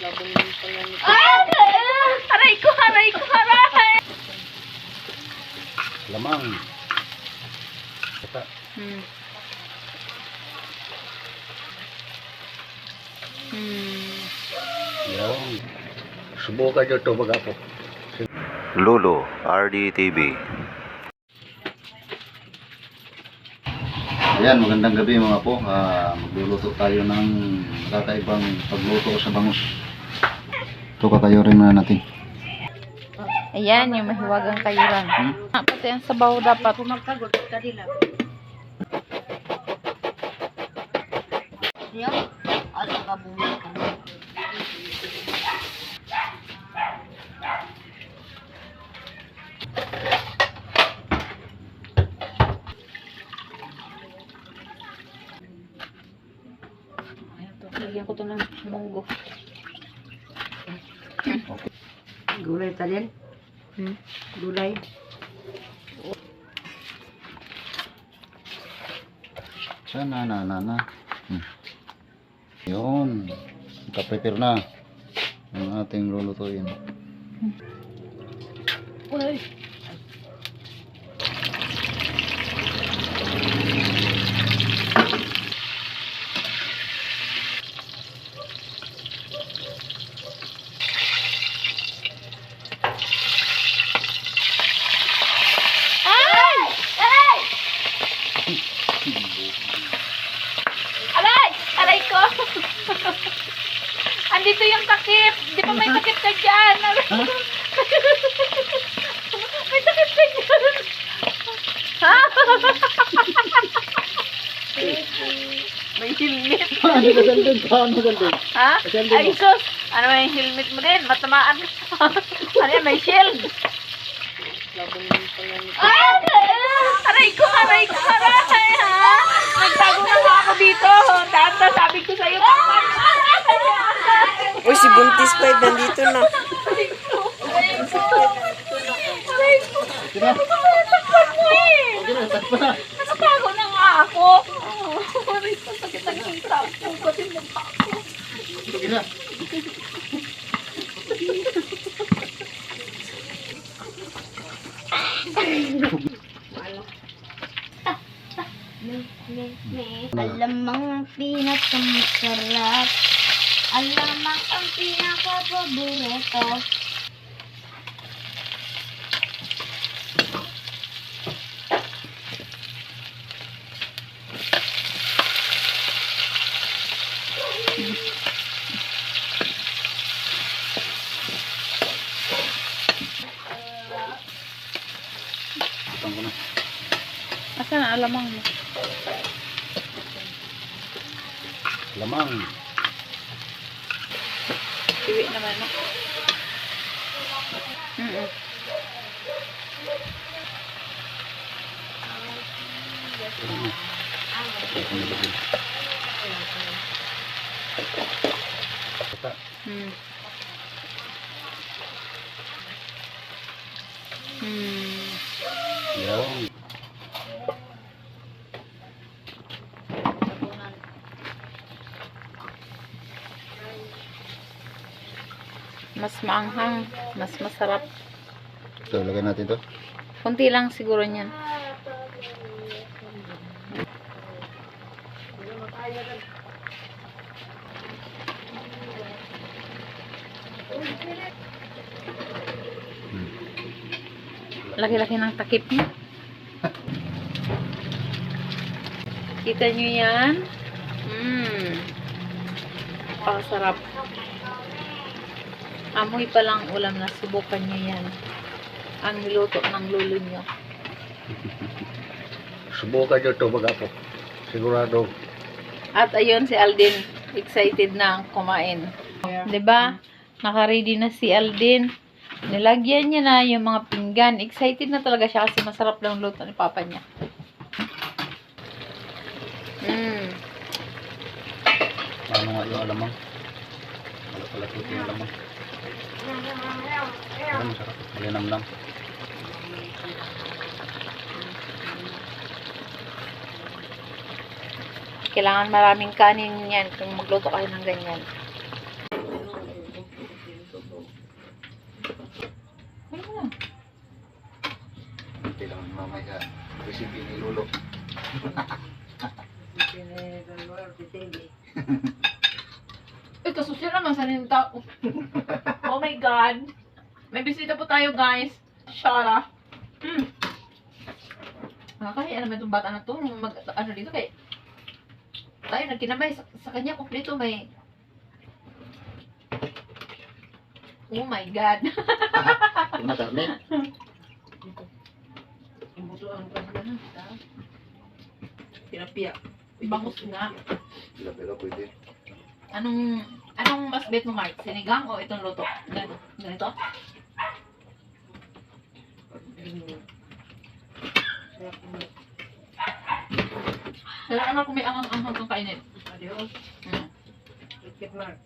Aray ko, aray! Lamang. Kata. Yan. Subukan nyo ito mag-apo. Lolo, RDTV. Ayan, magandang gabi mga po. Magluluto tayo ng kakaibang pagluto sa bangus. Ito kakayurin na natin. Ayan, yung mahiwagang kayuran. Pati ang sabaw dapat. Kumagkagot ka nila. Yan. Asa ka bumili ka na. Lagyan ko ito ng munggo. Gulay talyan. Gulay. Sana na. Yun. Nakaprepare na ang ating lulutuin. Uy. Aray ko! Andito yung takip! Di ba may takip ka dyan? May takip ka dyan! Ha? May helmet. Ano gasaldin? Ha? Ay, sus! Ano may helmet mo din? Matamaan ka. Ano yan? May shield. Aray ko! Aray! Ha? Nagtago na nga ako dito. Tata, sabi ko sa'yo. Uy, si Buntis pa nandito na. Aray ko! Nasaktan mo eh! Nakatago na nga ako. Aray ko, sakit ang hirap ko. Pati mukha ko. Sige na. Alamang ang pinakamasarap. Alamang ang pinakapaborito. Itang ko na. Asan ang alamang mo? Lamang. Iwi naman mo. Kata. Yan. Mas maanghang, mas masarap. So, lagyan natin to. Kunti lang siguro niyan. Laki-laki ng takip niya. Kita nyo yan? Pakasarap. Amoy pa lang ulam na, subukan nyo yan. Ang niluto ng lolo nyo. Subukan nyo ito mag-apo. Sigurado. At ayun si Aldin, excited na kumain. 'Di ba? Naka-ready na si Aldin. Nilagyan niya na yung mga pinggan. Excited na talaga siya kasi masarap lang luto ni papa niya. Ano nga yung alamang? Wala ito yung alamang. Ano masarap? Malinamnam. Kailangan maraming kanin yan kung magluto kayo ng ganyan. recipe ni Lolo. Ito, social naman sa nyung tao. Oh my God. May bisita po tayo, guys. Shara. Nakakahiya naman itong bata na to. Ano dito kay... Tayo nagkinamay. Sa kanya, kompleto may... Oh my God. Una karne. Pinapia. Bangus nga. Pero pwede. Anong mas bet mo, Mark? Sinigang o itong luto? Ganito? Kailangan ko may angang-angang kang kainin. Adios. Mm. Ikit, Mark.